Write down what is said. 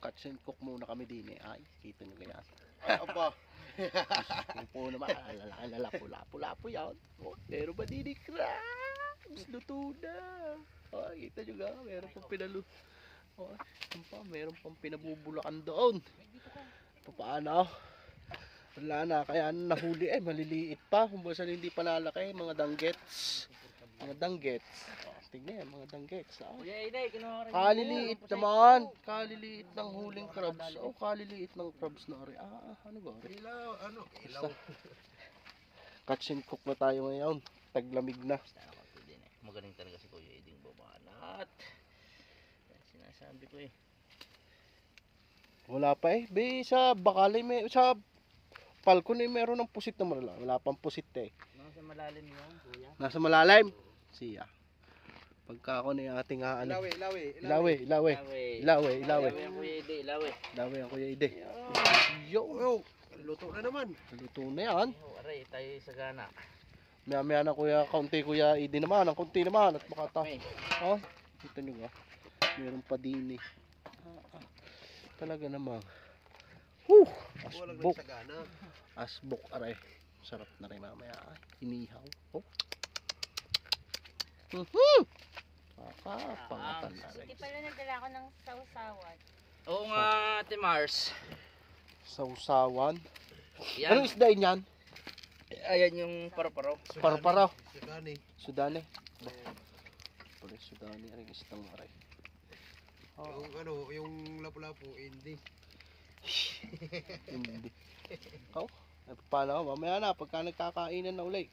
Catch and cook muna kami din eh. Ay, kita nyo yan. Aba. Yung po naman, alala, pula-pula po yan. Oh, meron ba din eh, crabs? Luto na. Ay, kita nyo nga, meron pang pinalu. Oh, yun pa, meron pang pinabubulakan doon. Paano? Wala na, kaya nahuli eh, maliliit pa. Kung basan hindi pa nalaki, mga danggets. Mga danggets. Oh, tignan yan, mga danggets. Oh. Kaliliit naman. Kaliliit ng huling crabs. Oh, kaliliit ng crabs na rin. Ano ba? Ilaw. Catch and cook na tayo ngayon. Taglamig na. Magaling talaga si Kuya Eding bumanat. Sinasabi ko eh. Wala pa eh. Sa Bacalay may, sa Falcon eh, meron ng pusit na marala. Wala pang pusit eh. Nasa malalim yun, Kuya. Nasa malalim. Siya. Pagka ako na yung ating Ilawe. Ilawe ang Kuya Ede, ilawe. Ilawe ang Kuya Ide. Yo. Luto na naman. Luto na yan. Aray, tayo sa gana. Maya na Kuya Ide naman. Ang konti naman. At baka oh, kita nyo nga. Meron pa din eh. Talaga namang. Asbok. Asbok aray. Sarap na rin mamaya. Inihaw. Oh. Pangatan na rin. Hindi pala nagdala ko ng sausawan. Oo nga, Ate Mars. Sausawan. Yan. Anong isda yan? Ayan yung paro-paro. Paro-paro. Sudani. Sudani. Pala Sudani rin isdang aray. Yung lapu-lapu, hindi. Hindi. Oh, paano? Mamaya na, pagka nagkakainan na ulit.